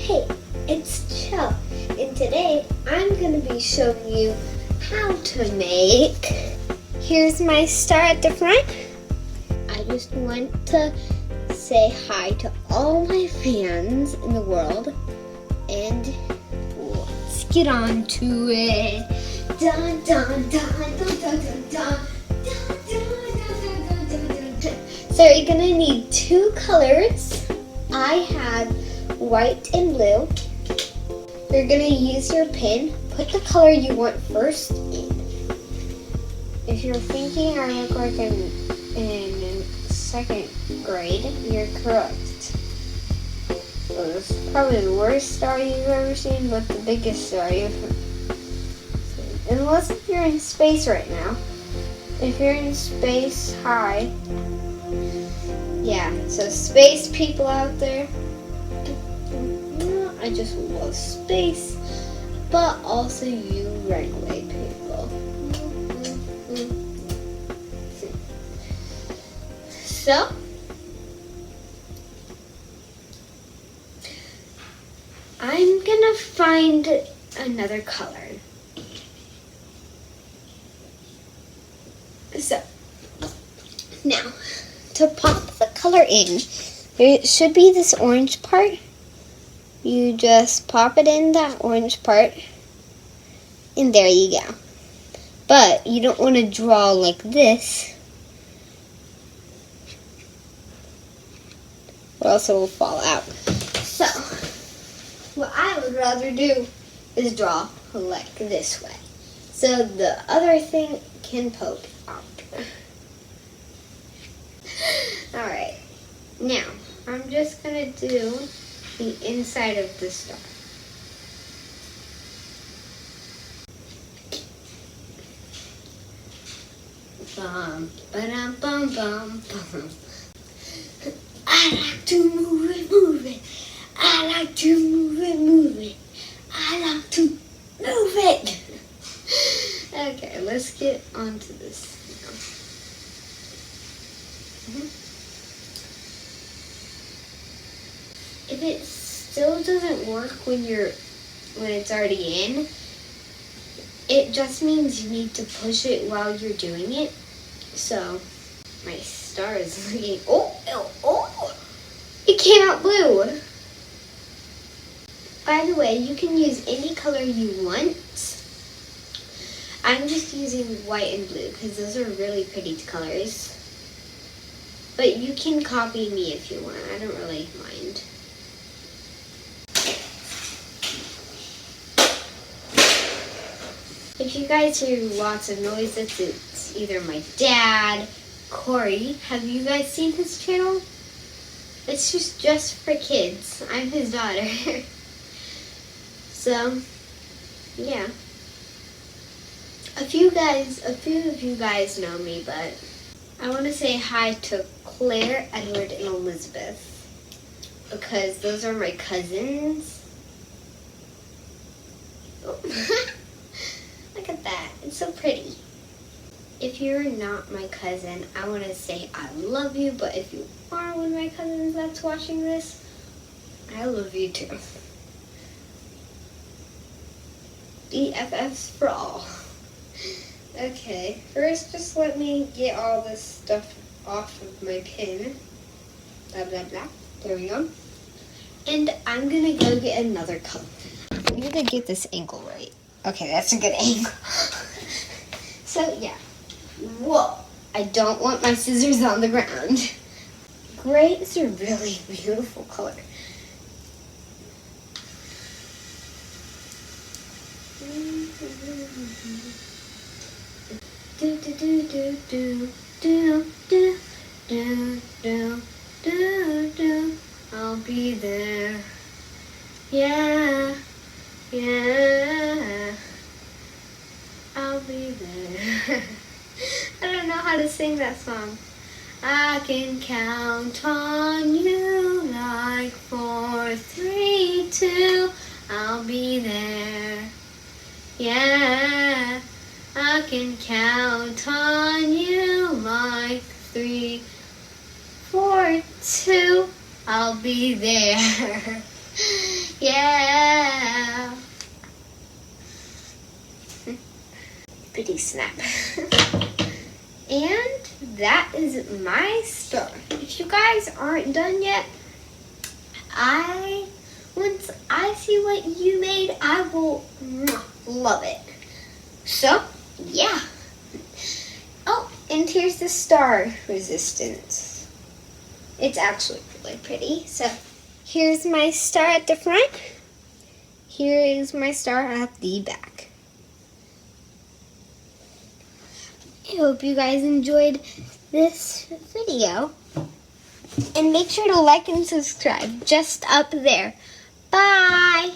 Hey, it's Chell, and today I'm going to be showing you how to make. Here's my star at the front. I just want to say hi to all my fans in the world, and let's get on to it. Dun, dun, dun, dun, dun, dun, dun. So you're going to need two colors. I have white and blue. You're going to use your pen. Put the color you want first in. If you're thinking I look like I'm in second grade, you're correct. So this is probably the worst star you've ever seen, but the biggest star you've ever seen. Unless if you're in space right now. If you're in space, hi. Yeah, so space people out there. I just love space, but also you regular people. So, I'm gonna find another color. So, now, to pop the color in, there should be this orange part. You just pop it in that orange part, and there you go. But you don't want to draw like this, or else it will fall out. So, what I would rather do is draw like this way, so the other thing can poke out. Alright, now I'm just going to do the inside of the star. Bum, ba-dum, bum, bum, bum. I like to move it. I like to move it. I like to move it. Okay, let's get on to this now. If it still doesn't work when it's already in, it just means you need to push it while you're doing it. So my star is looking, oh, it came out blue. By the way, you can use any color you want. I'm just using white and blue because those are really pretty colors. But you can copy me if you want. I don't really mind. If you guys hear lots of noises, it's either my dad, Corey. Have you guys seen his channel? It's just for kids. I'm his daughter. So, yeah. A few of you guys know me, but I want to say hi to Claire, Edward, and Elizabeth, because those are my cousins. Oh. Look at that, it's so pretty. If you're not my cousin, I want to say I love you, but if you are one of my cousins that's watching this, I love you too. BFFs for all. Okay, first just let me get all this stuff off of my pin. Blah, blah, blah. There we go. And I'm going to go get another color. I need to get this angle right. Okay, that's a good angle. So, yeah. Whoa. I don't want my scissors on the ground. Gray is a really beautiful color. Do do do do do do do do do do do. I'll be there. Yeah, yeah. I'll be there. I don't know how to sing that song. I can count on you like 4, 3, 2. I'll be there. Yeah. I can count on you like 3, 4, 2. I'll be there. Yeah. Pretty snap. And that is my star. If you guys aren't done yet, once I see what you made, I will love it. So, yeah. Oh, and here's the star resistance. It's actually really pretty. So, here's my star at the front. Here is my star at the back. I hope you guys enjoyed this video. And make sure to like and subscribe just up there. Bye!